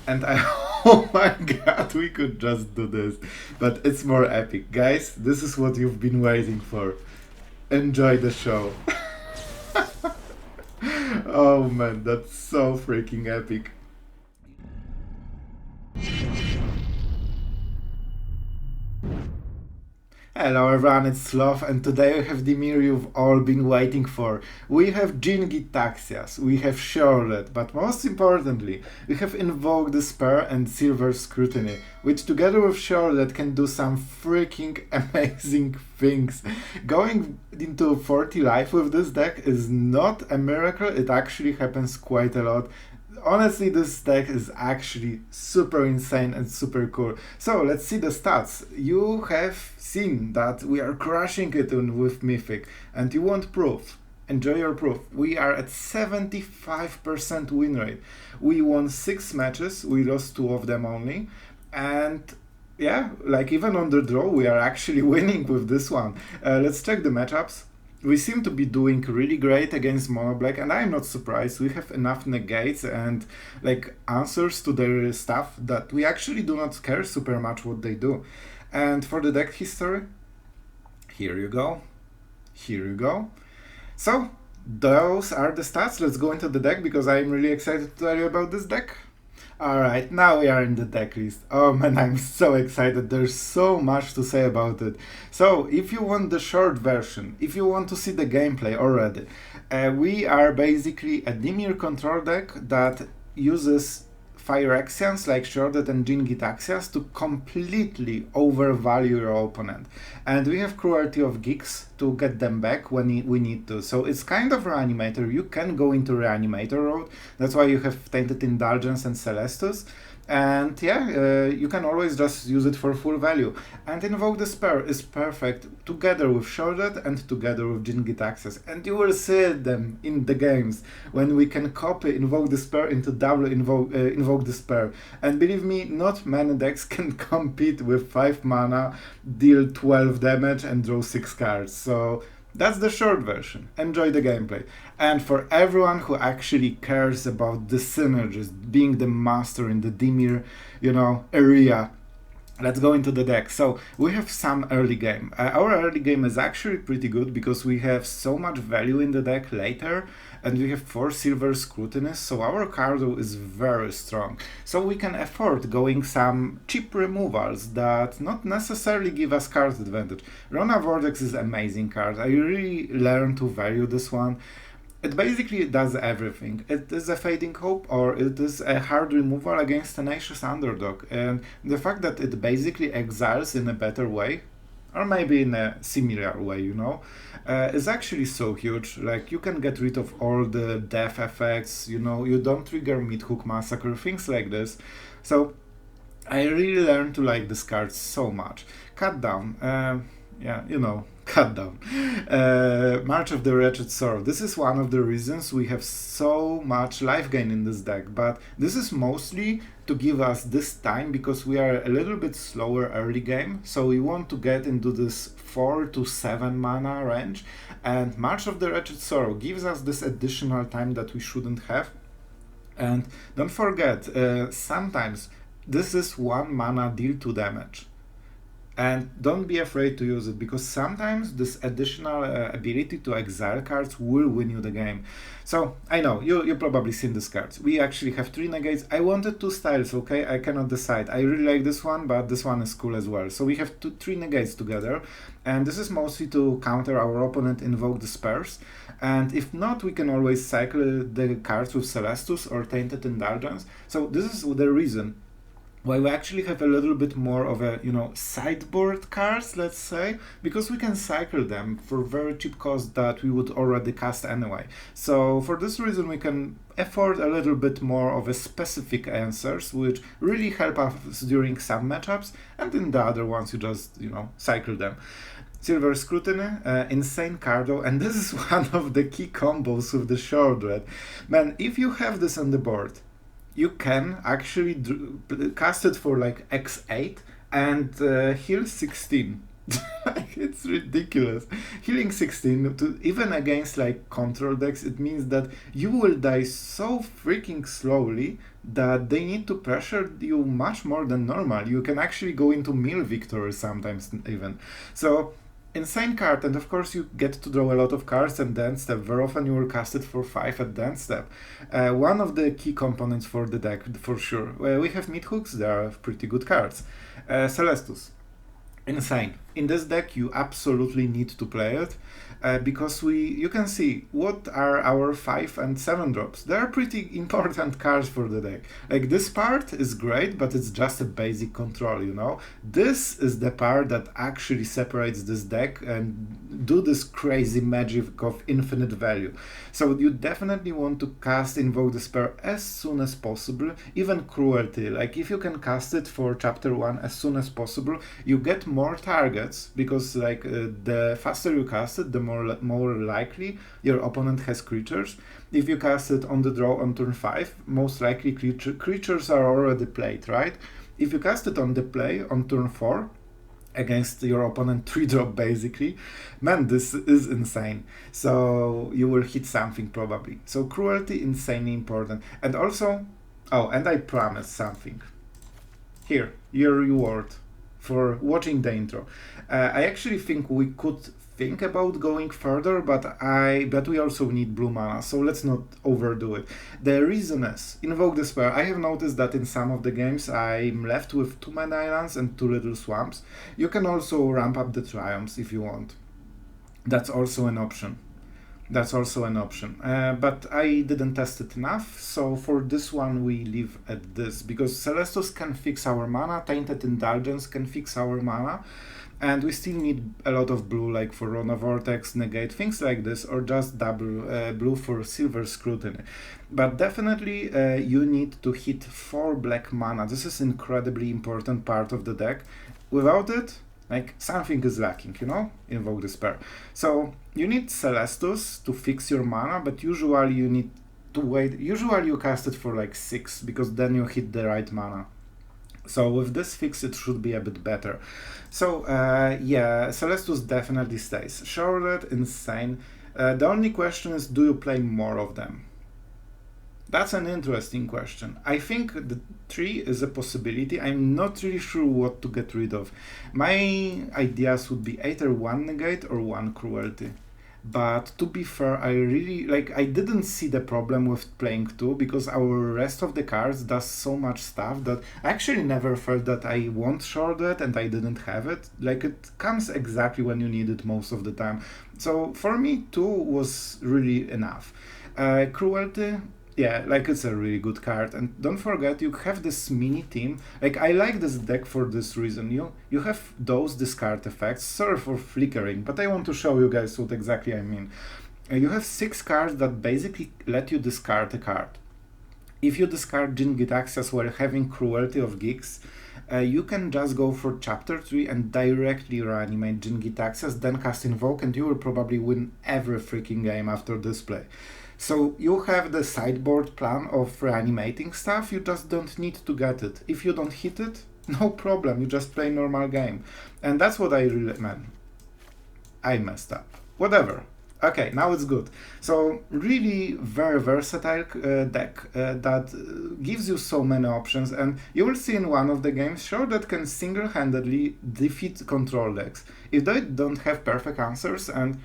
And I, oh my god, we could just do this. But it's more epic. Guys, this is what you've been waiting for. Enjoy the show. Oh man, that's so freaking epic. Hello everyone, it's Sloth, and today we have Dimir you've all been waiting for. We have Jin-Gitaxias, we have Sheoldred, but most importantly, we have Invoke Despair and Silver Scrutiny, which together with Sheoldred can do some freaking amazing things. Going into 40 life with this deck is not a miracle, it actually happens quite a lot. Honestly, this deck is actually super insane and super cool. So let's see the stats. You have seen that we are crushing it with Mythic, and you want proof. Enjoy your proof. We are at 75% win rate. We won 6 matches, we lost 2 of them only, and yeah, like even on the draw, we are actually winning with this one. Let's check the matchups. We seem to be doing really great against mono black, and I'm not surprised. We have enough negates and like answers to their stuff that we actually do not care super much what they do. And for the deck history, here you go. Here you go. So those are the stats. Let's go into the deck because I'm really excited to tell you about this deck. Alright, now we are in the deck list. Oh man, I'm so excited. There's so much to say about it. So, if you want the short version, if you want to see the gameplay already, we are basically a Dimir Control deck that uses Phyrexians like Sheoldred and Jin-Gitaxias to completely overvalue your opponent. And we have Cruelty of Geeks to get them back when we need to. So it's kind of reanimator. You can go into reanimator road. That's why you have Tainted Indulgence and Celestus. And yeah, you can always just use it for full value. And Invoke Despair is perfect together with Sheoldred and together with Jin-Gitaxias. And you will see them in the games when we can copy Invoke Despair into double Invoke Despair. And believe me, not many decks can compete with 5 mana, deal 12 damage and draw 6 cards. So that's the short version. Enjoy the gameplay. And for everyone who actually cares about the synergies, being the master in the Dimir, area, let's go into the deck. So we have some early game. Our early game is actually pretty good because we have so much value in the deck later, and we have 4 silver scrutinies, so our cardo is very strong. So we can afford going some cheap removals that not necessarily give us card advantage. Rona Vortex is an amazing card. I really learned to value this one. It basically does everything. It is a Fading Hope, or it is a hard removal against Tenacious Underdog, and the fact that it basically exiles in a better way, or maybe in a similar way, is actually so huge. Like, you can get rid of all the death effects, you don't trigger Mid-Hook Massacre, things like this. So I really learned to like this card so much. Cut down, cut down. March of the Wretched Sword. This is one of the reasons we have so much life gain in this deck, but this is mostly to give us this time because we are a little bit slower early game, so we want to get into this 4 to 7 mana range, and March of the Wretched Sorrow gives us this additional time that we shouldn't have. And don't forget, sometimes this is 1 mana deal 2 damage. And don't be afraid to use it, because sometimes this additional ability to exile cards will win you the game. So, I know, you probably seen these cards. We actually have 3 negates. I wanted 2 styles, okay? I cannot decide. I really like this one, but this one is cool as well. So we have 3 negates together, and this is mostly to counter our opponent Invoke Despairs. And if not, we can always cycle the cards with Celestus or Tainted Indulgence. So this is the reason why we actually have a little bit more of a, sideboard cards, let's say, because we can cycle them for very cheap cost that we would already cast anyway. So for this reason, we can afford a little bit more of a specific answers, which really help us during some matchups, and in the other ones, you just, cycle them. Silver Scrutiny, insane cardo, and this is one of the key combos with the Sheoldred. Man, if you have this on the board, you can actually cast it for like x8 and heal 16. It's ridiculous. Healing 16, even against like control decks, it means that you will die so freaking slowly that they need to pressure you much more than normal. You can actually go into mill victory sometimes even. So insane card, and of course you get to draw a lot of cards at the end step. Very often you will cast it for 5 at the end step. One of the key components for the deck, for sure. We have Mythic's, they are pretty good cards. Celestus, insane. In this deck you absolutely need to play it. Because you can see what are our 5 and 7 drops. They are pretty important cards for the deck. Like, this part is great, but it's just a basic control, you know? This is the part that actually separates this deck and do this crazy magic of infinite value. So you definitely want to cast Invoke Despair as soon as possible, even Cruelty. Like, if you can cast it for chapter 1 as soon as possible, you get more targets, because like the faster you cast it, the more likely your opponent has creatures. If you cast it on the draw on turn 5, most likely creatures are already played, right? If you cast it on the play on turn 4, against your opponent 3-drop basically, man, this is insane. So you will hit something probably. So Cruelty, insanely important. And also, oh, and I promise something. Here, your reward for watching the intro. I actually think we could think about going further, but we also need blue mana, so let's not overdo it. The reason is, Invoke Despair, I have noticed that in some of the games I'm left with too many islands and too little swamps. You can also ramp up the triumphs if you want. That's also an option. But I didn't test it enough, so for this one we leave at this, because Celestus can fix our mana, Tainted Indulgence can fix our mana, and we still need a lot of blue, like for Rona, Vortex, Negate, things like this, or just double blue for Silver Scrutiny. But definitely you need to hit 4 black mana. This is incredibly important part of the deck. Without it, like, something is lacking, you know? Invoke Despair. So you need Celestus to fix your mana, but usually you need to wait. Usually you cast it for like 6, because then you hit the right mana. So with this fix it should be a bit better. So yeah, Celestus definitely stays. Sheoldred, insane. The only question is, do you play more of them? That's an interesting question. I think the 3 is a possibility. I'm not really sure what to get rid of. My ideas would be either 1 Negate or 1 Cruelty. But to be fair, I didn't see the problem with playing 2, because our rest of the cards does so much stuff that I actually never felt that I want Sheoldred and I didn't have it. Like, it comes exactly when you need it most of the time. So for me, 2 was really enough. Cruelty, yeah, like, it's a really good card. And don't forget, you have this mini team. Like, I like this deck for this reason. You have those discard effects. Sorry for flickering, but I want to show you guys what exactly I mean. You have 6 cards that basically let you discard a card. If you discard Jin-Gitaxias while having Cruelty of Geeks, you can just go for chapter 3 and directly reanimate Jin-Gitaxias, then cast Invoke, and you will probably win every freaking game after this play. So you have the sideboard plan of reanimating stuff, you just don't need to get it. If you don't hit it, no problem, you just play normal game. And that's what I really meant. I messed up. Whatever. Okay, now it's good. So really very versatile deck that gives you so many options, and you will see in one of the games Sheoldred can single-handedly defeat control decks. If they don't have perfect answers and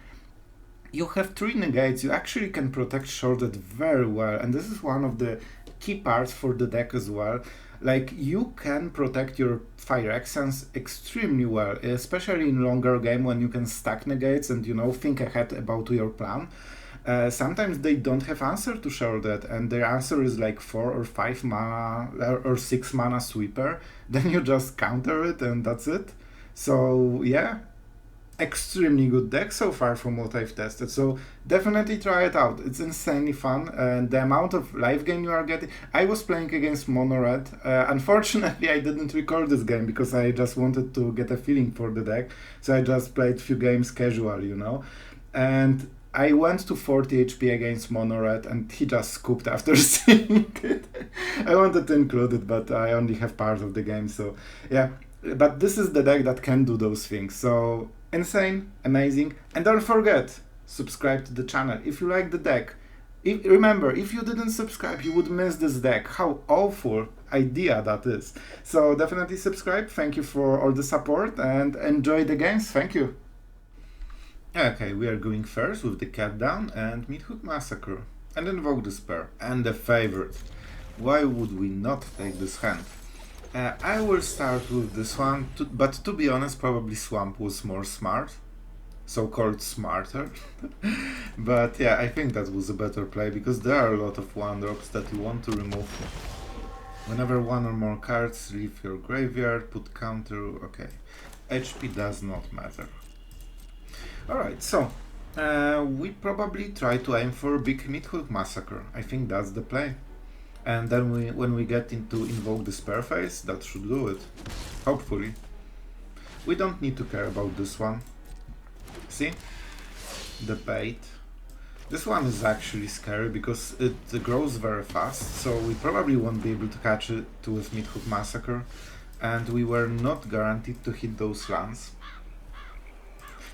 you have 3 negates, you actually can protect Sheoldred very well, and this is one of the key parts for the deck as well. Like, you can protect your Phyrexians extremely well, especially in longer game when you can stack negates and, you know, think ahead about your plan. Sometimes they don't have answer to Sheoldred, and their answer is like 4 or 5 mana or 6 mana sweeper. Then you just counter it and that's it. So yeah, extremely good deck so far from what I've tested, so definitely try it out. It's insanely fun, and the amount of life gain you are getting. I was playing against Mono Red. Unfortunately I didn't record this game because I just wanted to get a feeling for the deck, so I just played few games casual, you know, and I went to 40 HP against Mono Red and he just scooped after seeing it. I wanted to include it, but I only have part of the game, so yeah. But this is the deck that can do those things, so insane, amazing. And don't forget, subscribe to the channel if you like the deck. Remember, if you didn't subscribe, you would miss this deck. How awful idea that is. So definitely subscribe. Thank you for all the support and enjoy the games. Thank you. Okay, we are going first with the Cat Down and Mythic Massacre. And Invoke Despair. And the favorite. Why would we not take this hand? I will start with this one, but to be honest, probably Swamp was more smart. So-called smarter. But yeah, I think that was a better play, because there are a lot of 1-drops that you want to remove. Whenever one or more cards leave your graveyard, put counter, okay. HP does not matter. Alright, so we probably try to aim for Big Mythic Massacre. I think that's the play. And then when we get into Invoke Despair phase, that should do it. Hopefully. We don't need to care about this one. See? The bait. This one is actually scary because it grows very fast, so we probably won't be able to catch it with Mythic Massacre, and we were not guaranteed to hit those lands.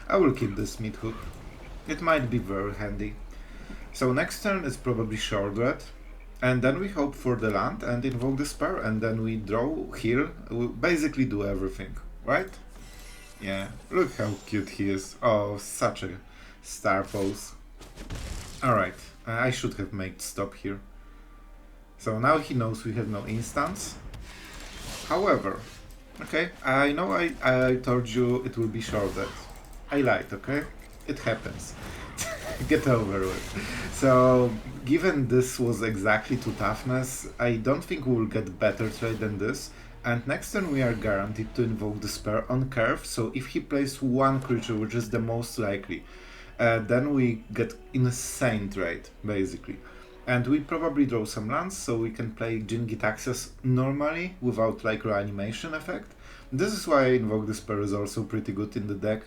I will keep this Mythic. It might be very handy. So next turn is probably Sheoldred, and then we hope for the land and Invoke Despair, and then we draw, heal, we basically do everything, right? Yeah, look how cute he is. Oh, such a star pose. Alright, I should have made stop here. So now he knows we have no instance. However, okay, I know I told you it will be Sheoldred. I lied, okay? It happens. Get over it. So, given this was exactly to toughness, I don't think we will get better trade than this. And next turn we are guaranteed to Invoke Despair on curve, so if he plays one creature, which is the most likely, then we get insane trade, basically. And we probably draw some lands, so we can play Jin-Gitaxias normally, without like reanimation effect. This is why Invoke Despair is also pretty good in the deck.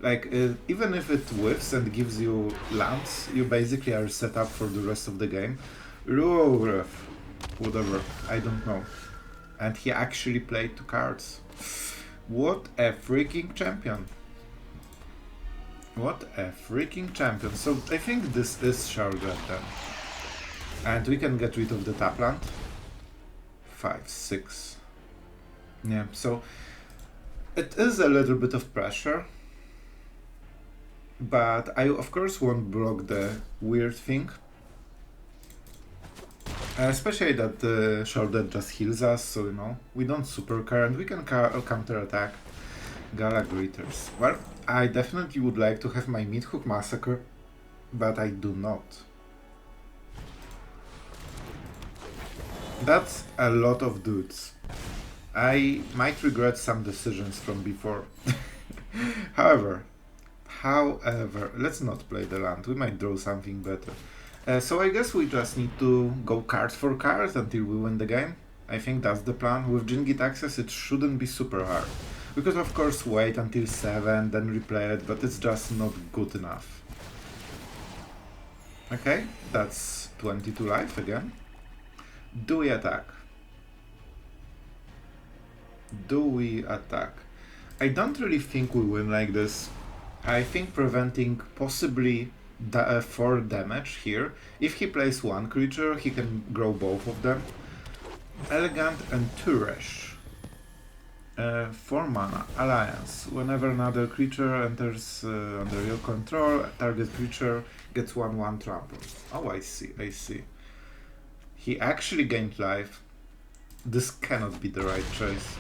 Like, even if it whiffs and gives you lands, you basically are set up for the rest of the game. Whatever, I don't know. And he actually played 2 cards. What a freaking champion. What a freaking champion. So I think this is Sheoldred then. And we can get rid of the tap land. 5, 6. Yeah, so it is a little bit of pressure. But I of course won't block the weird thing. Especially that the Sheoldred just heals us, so you know, we don't super care and we can counter attack Gala Greeters. Well, I definitely would like to have my Mythic Massacre, but I do not. That's a lot of dudes. I might regret some decisions from before. However, let's not play the land, we might draw something better. So I guess we just need to go card for card until we win the game. I think that's the plan. With Jin-Gitaxias it shouldn't be super hard. We could of course wait until 7, then replay it, but it's just not good enough. Okay, that's 22 life again. Do we attack? Do we attack? I don't really think we win like this. I think preventing possibly 4 damage here. If he plays 1 creature, he can grow both of them. Elegant and Turesh. 4 mana, Alliance. Whenever another creature enters under your control, target creature gets 1/1 trample. Oh, I see, I see. He actually gained life. This cannot be the right choice.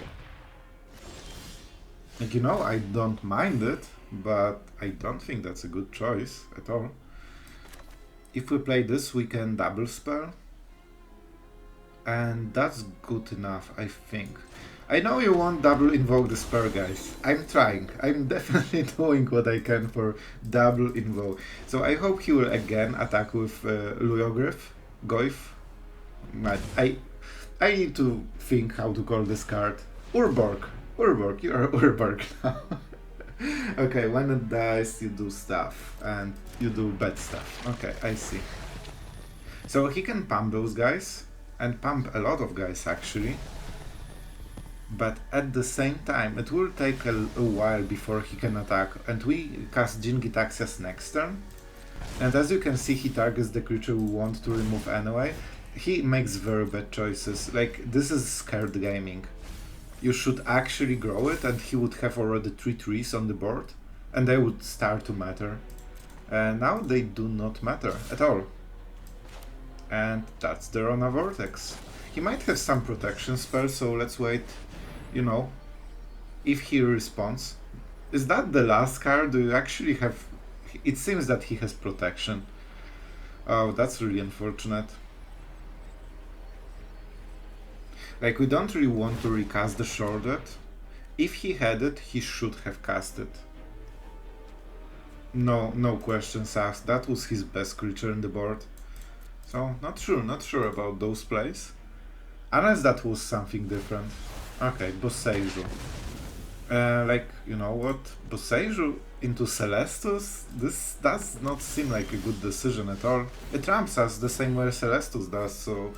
Like, you know, I don't mind it, but I don't think that's a good choice at all. If we play this, we can double spell. And that's good enough, I think. I know you want double Invoke Despair, guys. I'm trying. I'm definitely doing what I can for double Invoke. So I hope he will again attack with Goyf. I need to think how to call this card. Urborg. Urborg, you are Urborg now. Okay, when it dies, you do stuff, and you do bad stuff. Okay, I see. So he can pump those guys, and pump a lot of guys actually. But at the same time, it will take a while before he can attack, and we cast Jin-Gitaxias next turn. And as you can see, he targets the creature we want to remove anyway. He makes very bad choices. Like, this is scared gaming. You should actually grow it, and he would have already 3 trees on the board, and they would start to matter. Now they do not matter at all. And that's the Rona Vortex. He might have some protection spell, so let's wait, you know, if he responds. Is that the last card? Do you actually have... It seems that he has protection. Oh, that's really unfortunate. Like, we don't really want to recast the Sheoldred. If he had it, he should have cast it. No questions asked. That was his best creature in the board. So, not sure about those plays. Unless that was something different. Okay, Boseiju. Like, you know what? Boseiju into Celestus? This does not seem like a good decision at all. It ramps us the same way Celestus does, so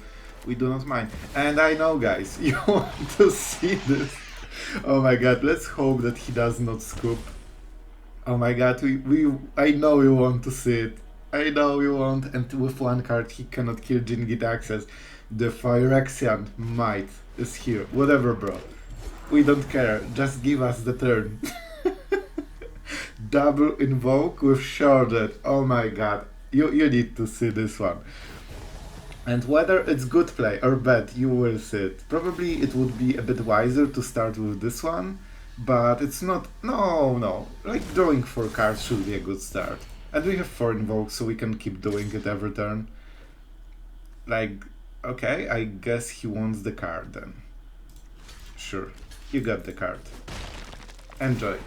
we do not mind. And I know, guys, you want to see this. Oh my god, let's hope that he does not scoop. Oh my god, I know you want to see it. I know you want, and with one card he cannot kill Jin-Gitaxias. The Phyrexian might is here. Whatever, bro. We don't care. Just give us the turn. Double invoke with Sheoldred. Oh my god. You need to see this one. And whether it's good play or bad, you will see it. Probably it would be a bit wiser to start with this one, but it's not... No. Like, drawing 4 cards should be a good start. And we have 4 invokes, so we can keep doing it every turn. Like, okay, I guess he wants the card then. Sure, you got the card. Enjoy.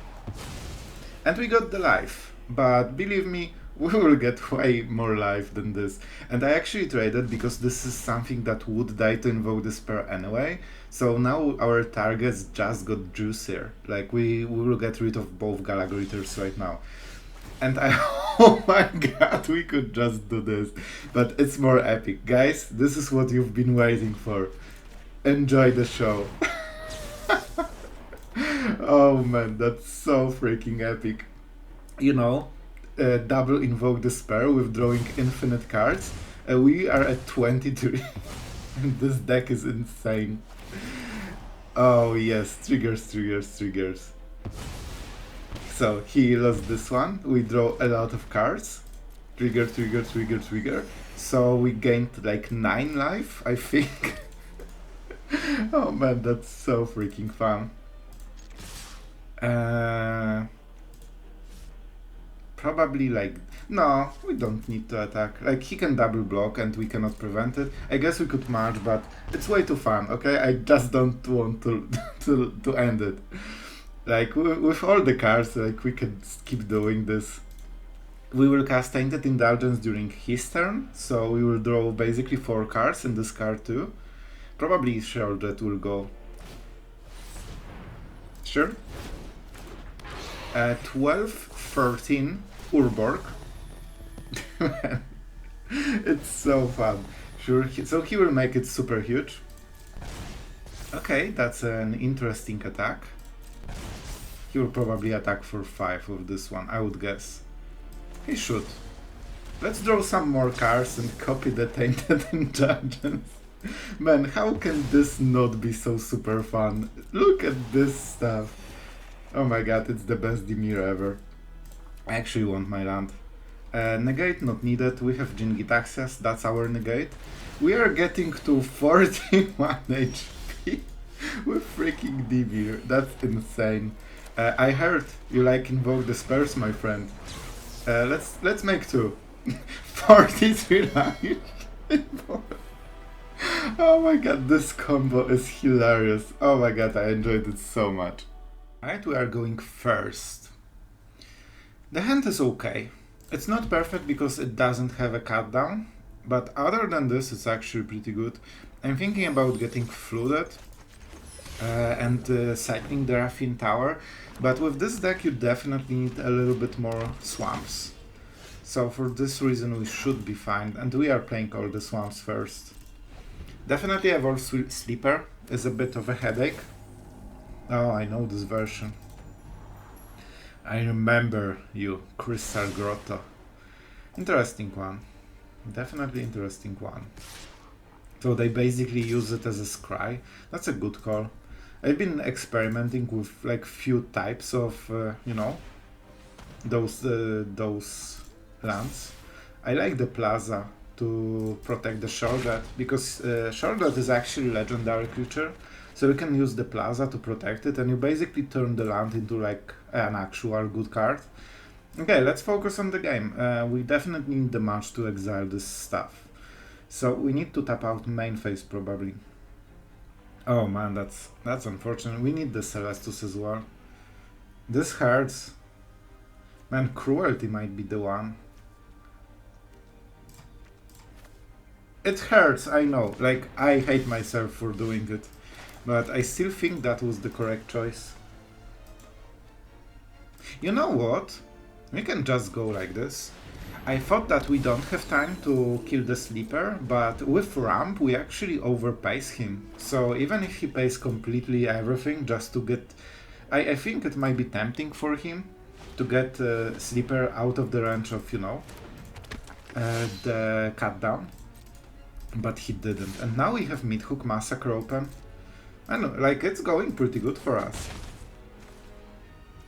And we got the life, but believe me, we will get way more life than this. And I actually traded because this is something that would die to invoke the spell anyway. So now our targets just got juicier. Like, we will get rid of both Galagriters right now. And I... Oh my god, we could just do this. But it's more epic. Guys, this is what you've been waiting for. Enjoy the show. Oh man, that's so freaking epic. You know, double invoke the spell with drawing infinite cards. We are at 23. And this deck is insane. Oh yes, triggers. So he lost this one. We draw a lot of cards. Trigger. So we gained like 9 life, I think. Oh man, that's so freaking fun. Probably like... No, we don't need to attack. Like, he can double block and we cannot prevent it. I guess we could march, but it's way too fun, okay? I just don't want to to end it. Like, with all the cards, like, we can keep doing this. We will cast Tainted Indulgence during his turn, so we will draw basically 4 cards and discard 2. Probably Sheoldred will go. Sure. 12, 13, Urborg. It's so fun. Sure, so he will make it super huge. Okay, that's an interesting attack. He will probably attack for 5 with this one, I would guess. He should. Let's draw some more cards and copy the Tainted Indulgence. Man, how can this not be so super fun? Look at this stuff. Oh my god, it's the best Dimir ever. I actually want my land. Negate not needed, we have Jin-Gitaxias, that's our negate. We are getting to 41 HP with freaking Dimir, that's insane. I heard you like invoke the spells, my friend. Let's make 2. 43 life. Oh my god, this combo is hilarious. Oh my god, I enjoyed it so much. Alright, we are going first. The hand is okay. It's not perfect because it doesn't have a cut down, but other than this, it's actually pretty good. I'm thinking about getting flooded and cycling the Raffine Tower, but with this deck you definitely need a little bit more swamps. So for this reason we should be fine, and we are playing all the swamps first. Definitely Evolve Sleeper is a bit of a headache. Oh, I know this version. I remember you, Crystal Grotto. Interesting one. Definitely interesting one. So they basically use it as a scry. That's a good call. I've been experimenting with like few types of, you know, those lands. I like the plaza to protect the Sheoldred because Sheoldred is actually a legendary creature, so you can use the plaza to protect it, and you basically turn the land into like an actual good card. Okay, let's focus on the game. We definitely need the match to exile this stuff. So we need to tap out main phase probably. Oh man, that's unfortunate. We need the Celestus as well. This hurts. Man, cruelty might be the one. It hurts, I know. Like, I hate myself for doing it. But I still think that was the correct choice. You know what? We can just go like this. I thought that we don't have time to kill the sleeper, but with ramp we actually overpace him. So even if he pays completely everything just to get... I think it might be tempting for him to get sleeper out of the range of, you know, the cut down. But he didn't. And now we have Mid-Hook Massacre open. I know, like, it's going pretty good for us.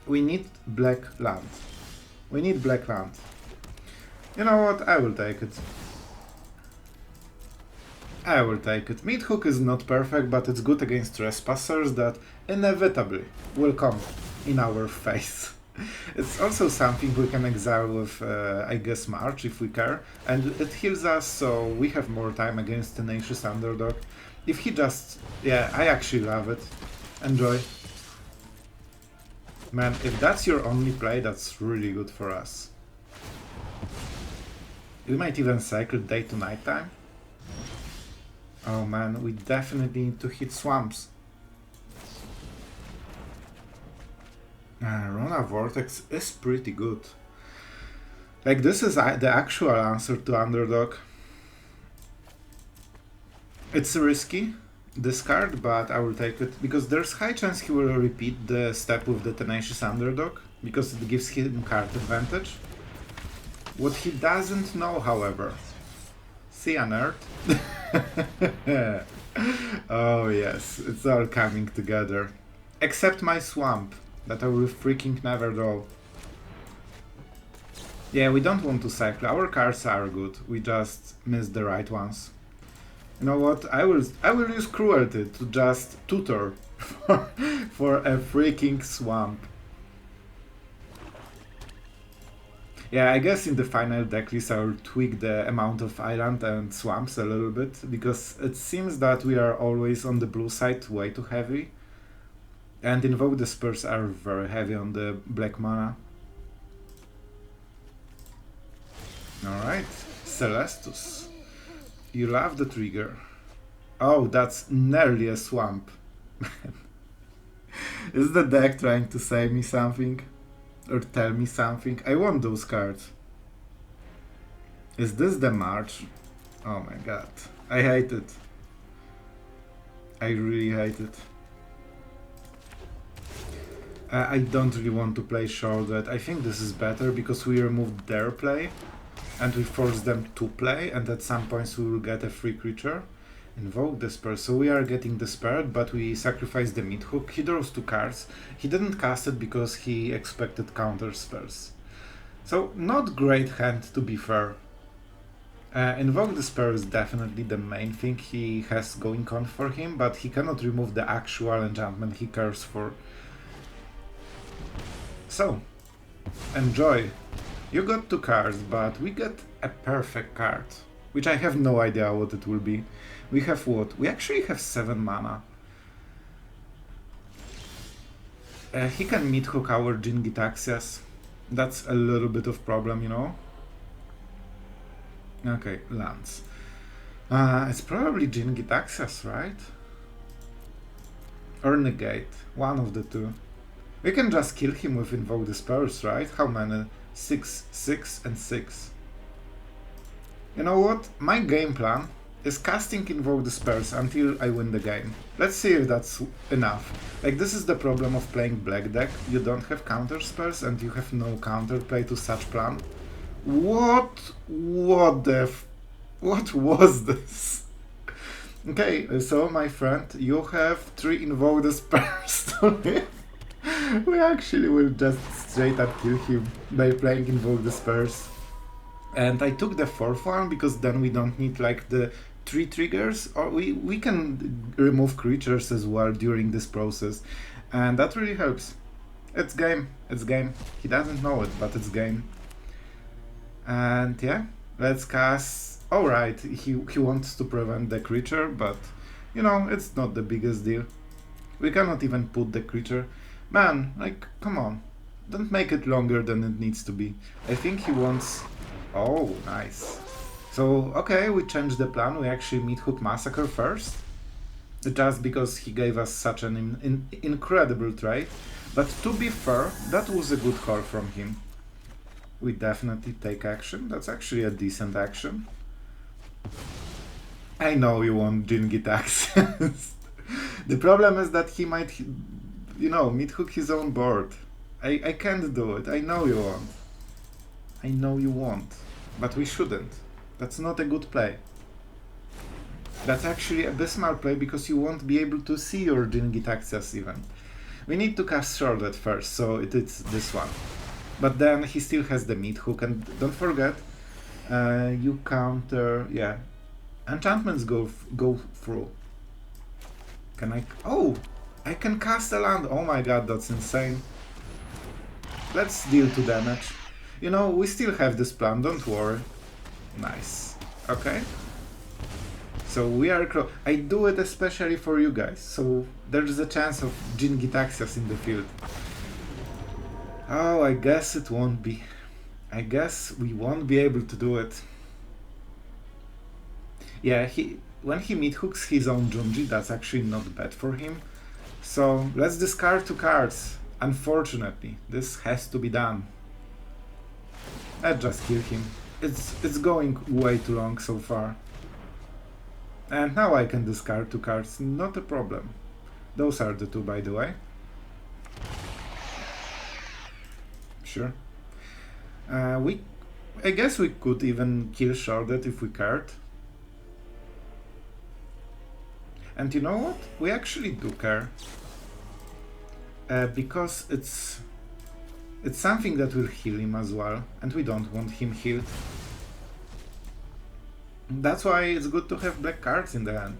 We need black land. We need black land. You know what? I will take it. I will take it. Mid-Hook is not perfect, but it's good against trespassers that inevitably will come in our face. It's also something we can exile with, I guess, March if we care, and it heals us, so we have more time against Tenacious Underdog. If he just... yeah, I actually love it. Enjoy. Man, if that's your only play, that's really good for us. We might even cycle day to night time. Oh man, we definitely need to hit swamps. Rona Vortex is pretty good. Like, this is the actual answer to Underdog. It's risky, this card, but I will take it, because there's high chance he will repeat the step with the Tenacious Underdog, because it gives him card advantage. What he doesn't know, however... See ya, nerd. Oh yes, it's all coming together. Except my swamp, that I will freaking never draw. Yeah, we don't want to cycle. Our cards are good. We just missed the right ones. You know what? I will use cruelty to just tutor for a freaking swamp. Yeah, I guess in the final deck list I will tweak the amount of island and swamps a little bit, because it seems that we are always on the blue side way too heavy. And Invoke the Spurs are very heavy on the black mana. Alright, Celestus. You love the trigger. Oh, that's nearly a swamp. Is the deck trying to say me something? Or tell me something? I want those cards. Is this the March? Oh my god. I hate it. I really hate it. I don't really want to play Sheoldred. I think this is better because we removed their play and we force them to play, and at some points we will get a free creature. Invoke the Spur. So we are getting the Spur, but we sacrifice the Mid-Hook. He draws 2 cards. He didn't cast it because he expected counter spells. So not great hand, to be fair. Invoke the Spur is definitely the main thing he has going on for him, but he cannot remove the actual enchantment he cares for. So, enjoy. You got 2 cards, but we get a perfect card, which I have no idea what it will be. We have what? We actually have 7 mana. He can Mid-Hook our Jin-Gitaxias. That's a little bit of problem, you know? Okay, lands. It's probably Jin-Gitaxias, right? Or Negate. One of the two. We can just kill him with Invoke the Spurs, right? How many? 6, 6, and 6. You know what? My game plan is casting Invoke the Spurs until I win the game. Let's see if that's enough. Like, this is the problem of playing black deck. You don't have counter spells and you have no counterplay to such plan. What? What was this? Okay, so my friend, you have 3 Invoke the Spurs to live. We actually will just straight up kill him by playing Invoke the Spurs. And I took the 4th one because then we don't need like the 3 triggers, or we can remove creatures as well during this process, and that really helps. It's game, it's game. He doesn't know it, but it's game. And yeah, let's cast. Alright, he wants to prevent the creature, but you know, it's not the biggest deal. We cannot even put the creature. Man, like, come on. Don't make it longer than it needs to be. I think he wants... Oh, nice. So, okay, we changed the plan. We actually Mythic Massacre first. Just because he gave us such an incredible trade. But to be fair, that was a good call from him. We definitely take action. That's actually a decent action. I know you want Jin-Gitaxias. The problem is that he might, you know, Mythic his own board. I can't do it. I know you want. I know you want. But we shouldn't. That's not a good play. That's actually a abysmal play because you won't be able to see your Jin-Gitaxias even. We need to cast Sheoldred first, so it's this one. But then he still has the Mythic, and don't forget, you counter, yeah, enchantments go through. Can I? Oh, I can cast a land. Oh my god, that's insane. Let's deal 2 damage. You know, we still have this plan. Don't worry. Nice. Okay. So we are close. I do it especially for you guys. So there's a chance of Jin-Gitaxias in the field. Oh, I guess it won't be. I guess we won't be able to do it. Yeah, when he Mythics his own Junji, that's actually not bad for him. So let's discard 2 cards. Unfortunately, this has to be done. Let's just kill him. It's going way too long so far. And now I can discard 2 cards, not a problem. Those are the 2, by the way. Sure. I guess we could even kill Sheoldred if we cared. And you know what? We actually do care. Because it's something that will heal him as well, and we don't want him healed. That's why it's good to have black cards in the hand.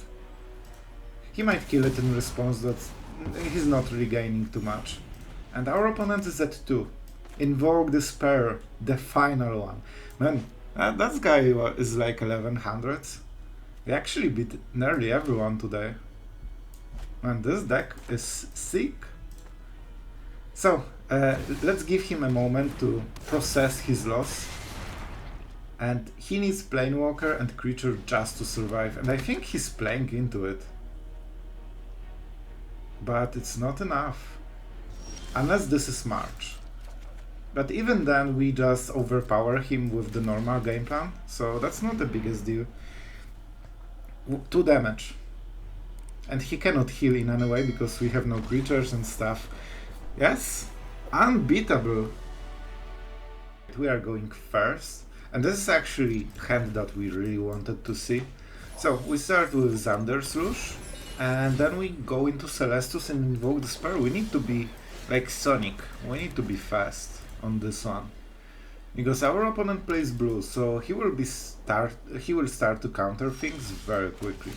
He might kill it in response that he's not really gaining too much. And our opponent is at 2. Invoke the spare, the final one. Man, that guy is like 1100. We actually beat nearly everyone today. Man, this deck is sick. So, let's give him a moment to process his loss. And he needs Planewalker and creature just to survive. And I think he's playing into it. But it's not enough. Unless this is March. But even then we just overpower him with the normal game plan. So that's not the biggest deal. 2 damage. And he cannot heal in any way because we have no creatures and stuff. Yes, unbeatable. We are going first. And this is actually hand that we really wanted to see. So we start with Xander's, and then we go into Celestus and invoke the spell. We need to be like Sonic. We need to be fast on this one. Because our opponent plays blue, so he will start to counter things very quickly.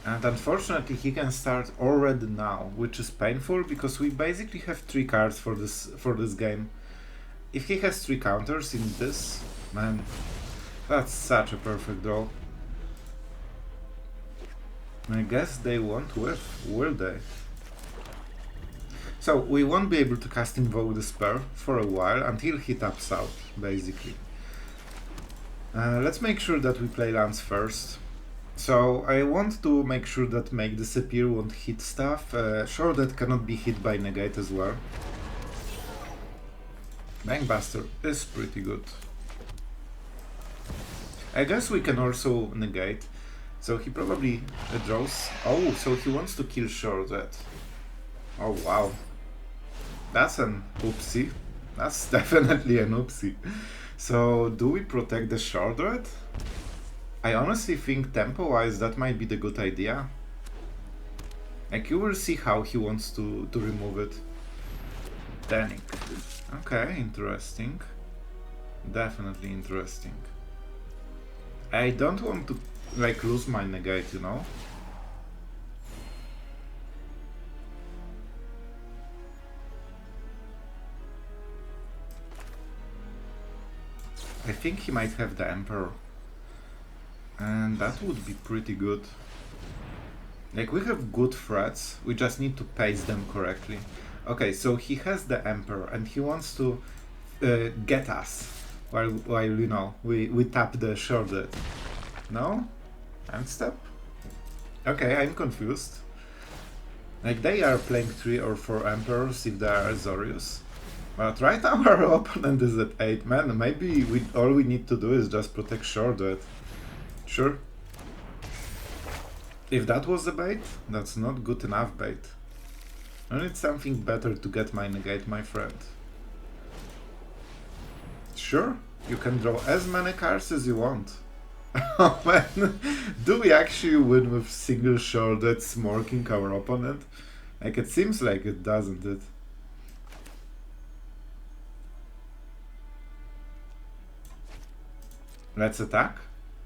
And unfortunately he can start already now, which is painful because we basically have 3 cards for this game. If he has 3 counters in this, man, that's such a perfect draw. I guess they won't whiff, will they? So we won't be able to cast Invoke the Spell for a while until he taps out, basically. Let's make sure that we play lands first. So I want to make sure that Make Disappear won't hit stuff. Sheoldred cannot be hit by Negate as well. Bankbuster is pretty good. I guess we can also Negate. So he probably draws. Oh, so he wants to kill Sheoldred. Oh wow. That's an oopsie. That's definitely an oopsie. So, do we protect the Sheoldred? I honestly think tempo-wise that might be the good idea. Like, you will see how he wants to remove it. Danik. Okay, interesting. Definitely interesting. I don't want to, like, lose my negate, you know? I think he might have the Emperor. And that would be pretty good. Like, we have good threats, we just need to pace them correctly. Okay, so he has the Emperor and he wants to get us while you know, we tap the Sheoldred. No? End step? Okay, I'm confused. Like, they are playing 3 or 4 Emperors if they are azorius. But right now our opponent is at 8. Man, maybe all we need to do is just protect Sheoldred. Sure. If that was the bait, that's not good enough bait. I need something better to get my negate, my friend. Sure, you can draw as many cards as you want. Oh man, do we actually win with single Sheoldred smorking our opponent? Like, it seems like it, doesn't it? Let's attack,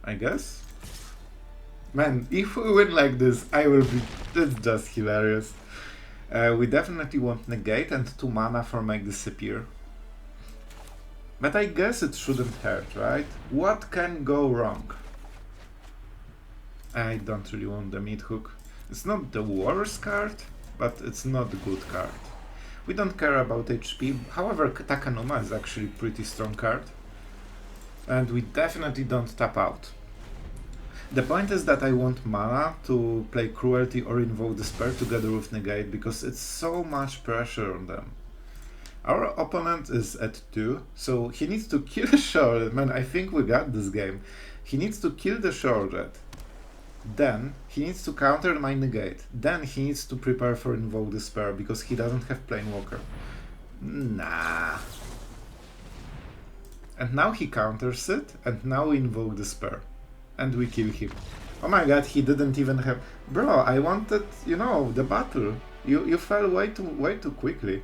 I guess. Man, if we win like this, I will be... That's just hilarious. We definitely want negate and 2 mana for make disappear. But I guess it shouldn't hurt, right? What can go wrong? I don't really want the Mythic. It's not the worst card, but it's not a good card. We don't care about HP, however Takanuma is actually a pretty strong card. And we definitely don't tap out. The point is that I want mana to play Cruelty or Invoke Despair together with Negate, because it's so much pressure on them. Our opponent is at 2, so he needs to kill the Sheoldred. Man, I think we got this game. He needs to kill the Sheoldred. Then he needs to counter my Negate. Then he needs to prepare for Invoke Despair, because he doesn't have Planewalker. Nah. And now he counters it, and now we Invoke Despair. And we kill him. Oh my god, he didn't even have... Bro, I wanted, you know, the battle. You fell way too quickly.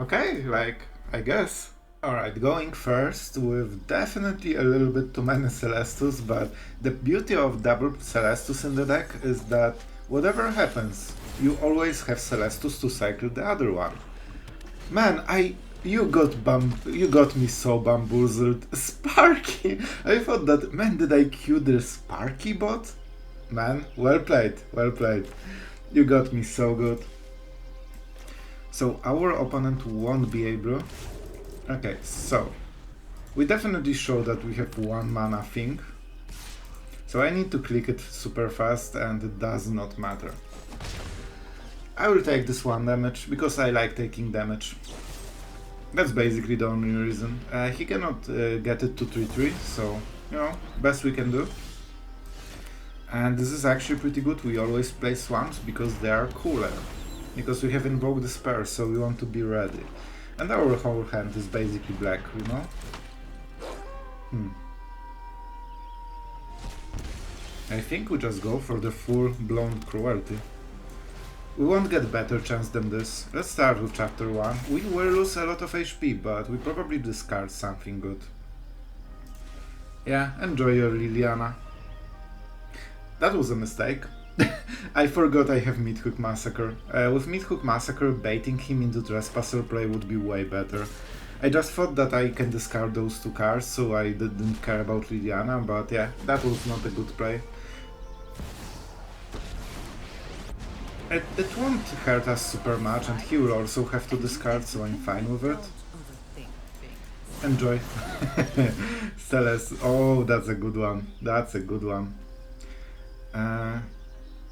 Okay, like, I guess. Alright, going first with definitely a little bit too many Celestus, but the beauty of double Celestus in the deck is that whatever happens, you always have Celestus to cycle the other one. Man, you got me so bamboozled. Sparky! I thought that, man, did I cue the Sparky bot? Man, well played, well played. You got me so good. So our opponent won't be able... Okay, so we definitely show that we have 1 mana thing. So I need to click it super fast and it does not matter. I will take this 1 damage because I like taking damage. That's basically the only reason. He cannot get it to 3-3, so, you know, best we can do. And this is actually pretty good. We always play swamps because they are cooler. Because we have invoked Despair, so we want to be ready. And our whole hand is basically black, you know? I think we just go for the full-blown Cruelty. We won't get better chance than this. Let's start with chapter 1. We will lose a lot of HP, but we probably discard something good. Yeah, enjoy your Liliana. That was a mistake. I forgot I have Mythic Massacre. With Mythic Massacre, baiting him into Trespasser play would be way better. I just thought that I can discard those 2 cards, so I didn't care about Liliana, but yeah, that was not a good play. It won't hurt us super much, and he will also have to discard, so I'm fine with it. Enjoy. Celestus. Oh, that's a good one. That's a good one.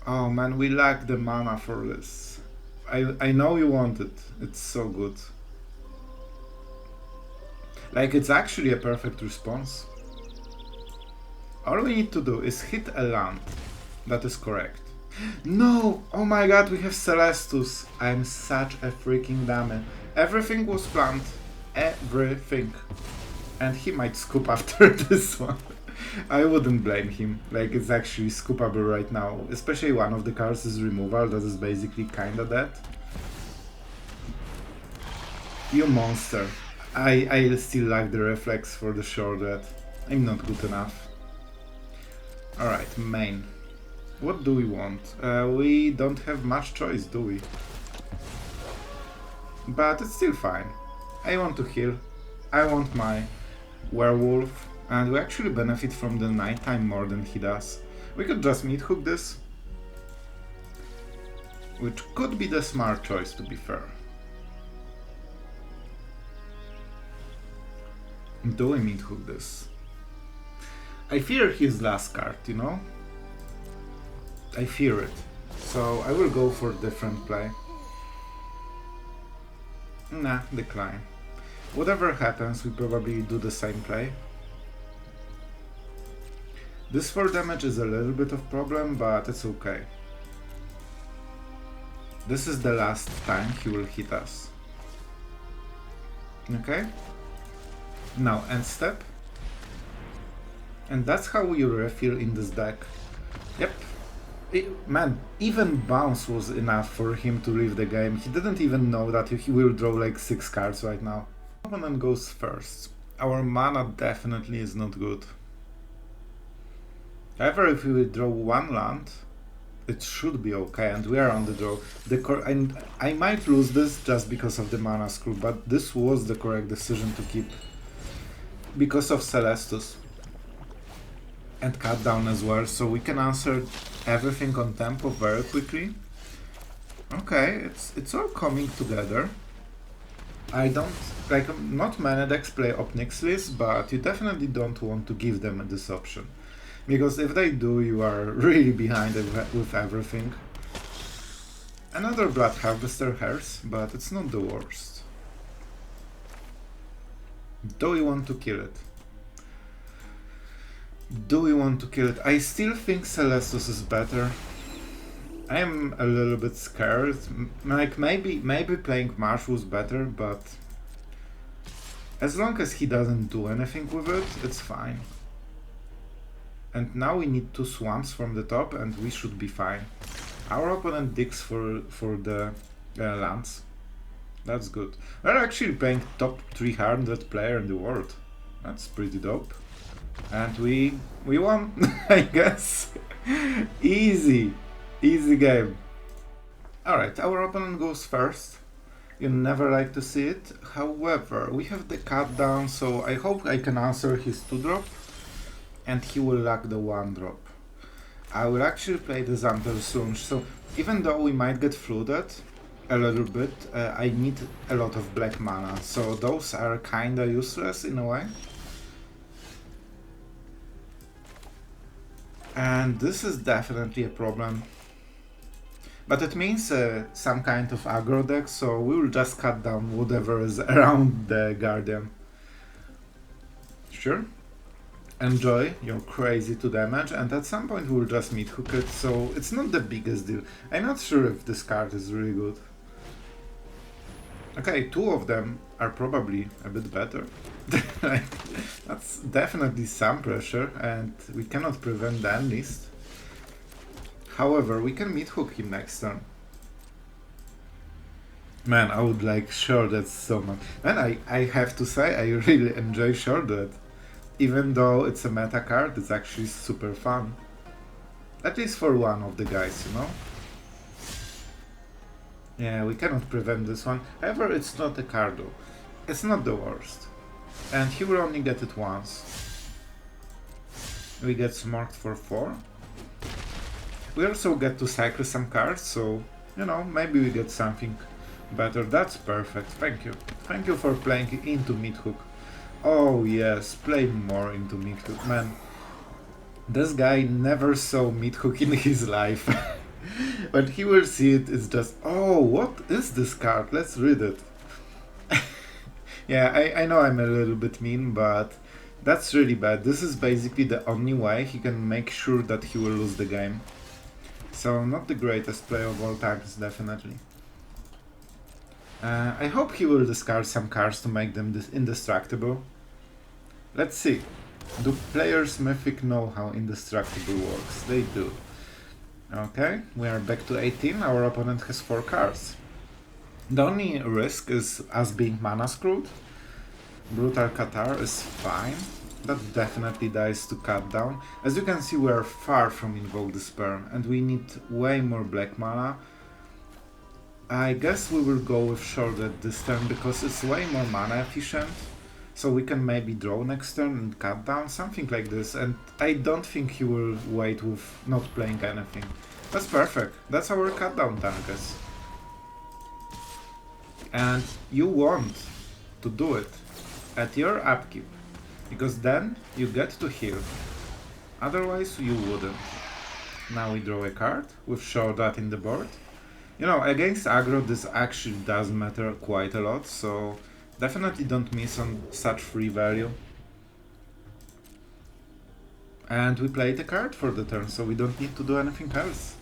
Oh man, we lack the mana for this. I know you want it. It's so good. Like, it's actually a perfect response. All we need to do is hit a land. That is correct. No! Oh my god, we have Celestus. I'm such a freaking dummy. Everything was planned. Everything. And he might scoop after this one. I wouldn't blame him, like it's actually scoopable right now. Especially one of the cards is removal, that is basically kinda dead. You monster. I still lack the reflex for the Sheoldred. I'm not good enough. Alright, main. What do we want? We don't have much choice, do we? But it's still fine. I want to heal. I want my werewolf. And we actually benefit from the nighttime more than he does. We could just Mythic this. Which could be the smart choice, to be fair. Do we Mythic this? I fear his last card, you know? I fear it. So I will go for different play. Nah, decline. Whatever happens, we probably do the same play. This 4 damage is a little bit of problem, but it's okay. This is the last time he will hit us. Okay? Now end step. And that's how we refill in this deck. Yep. Man, even bounce was enough for him to leave the game. He didn't even know that he will draw like 6 cards right now. Opponent goes first. Our mana definitely is not good. However, if we draw 1 land, it should be okay, and we are on the draw. And I might lose this just because of the mana screw, but this was the correct decision to keep. Because of Celestus. And cut down as well, so we can answer everything on tempo very quickly. Okay, it's all coming together. I don't like not many decks play Obnixilis, but you definitely don't want to give them this option, because if they do, you are really behind with everything. Another Blood Harvester hurts, but it's not the worst. Do we want to kill it? Do we want to kill it? I still think Celestus is better. I am a little bit scared. Like maybe playing Marsh was better, but as long as he doesn't do anything with it, it's fine. And now we need 2 swamps from the top, and we should be fine. Our opponent digs for the lands. That's good. We're actually playing top 300 player in the world. That's pretty dope. And we won, I guess. Easy game. Alright, our opponent goes first. You never like to see it. However, we have the cut down, so I hope I can answer his 2-drop. And he will lack the 1-drop. I will actually play the Xantel soon, so even though we might get flooded a little bit, I need a lot of black mana, so those are kinda useless in a way. And this is definitely a problem. But it means some kind of aggro deck, so we will just cut down whatever is around the Guardian. Sure. Enjoy your crazy 2 damage, and at some point we'll just Mythic it, so it's not the biggest deal. I'm not sure if this card is really good. Okay, 2 of them are probably a bit better. Like, that's definitely some pressure, and we cannot prevent the end list. However, we can Mythic him next turn. Man, I would like Sheoldred so much. Man, I have to say, I really enjoy Sheoldred. Even though it's a meta card, it's actually super fun. At least for one of the guys, you know? Yeah, we cannot prevent this one. However, it's not a card though. It's not the worst. And he will only get it once. We get Smart for 4. We also get to cycle some cards, so, you know, maybe we get something better. That's perfect, thank you. Thank you for playing into Mythic. Oh yes, play more into Mythic, man. This guy never saw Mythic in his life. But he will see it, it's just, oh, what is this card? Let's read it. Yeah, I know I'm a little bit mean, but that's really bad. This is basically the only way he can make sure that he will lose the game. So, not the greatest player of all times, definitely. I hope he will discard some cards to make them indestructible. Let's see. Do players Mythic know how indestructible works? They do. Okay, we are back to 18, our opponent has 4 cards. The only risk is us being mana screwed. Brutal Qatar is fine. That definitely dies to cut down. As you can see, we are far from Invoke Despair and we need way more black mana. I guess we will go with Sheoldred this turn because it's way more mana efficient. So we can maybe draw next turn and cut down, something like this. And I don't think he will wait with not playing anything. That's perfect. That's our cut down target. And you want to do it at your upkeep, because then you get to heal. Otherwise you wouldn't. Now we draw a card with Sheoldred in the board. You know, against aggro this actually does matter quite a lot, so definitely don't miss on such free value. And we played a card for the turn, so we don't need to do anything else.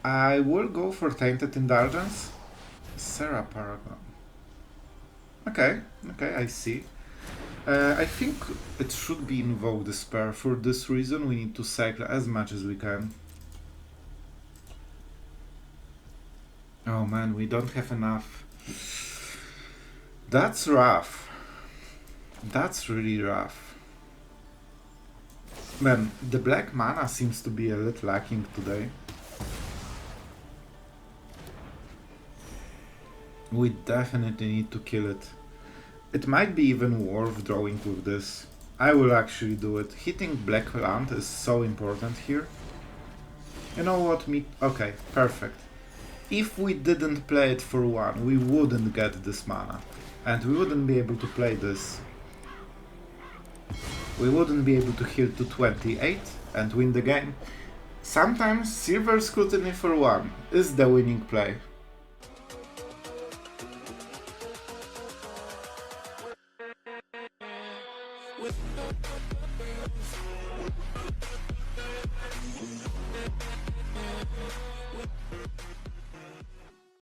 I will go for Tainted Indulgence. Serra Paragon. Okay, I see. I think it should be Invoke Despair. For this reason we need to cycle as much as we can. Oh man, we don't have enough. That's rough. That's really rough. Man, the black mana seems to be a little lacking today. We definitely need to kill it. It might be even worth drawing with this. I will actually do it. Hitting black land is so important here. You know what, okay, perfect. If we didn't play it for 1, we wouldn't get this mana. And we wouldn't be able to play this. We wouldn't be able to heal to 28 and win the game. Sometimes Silver Scrutiny for 1 is the winning play.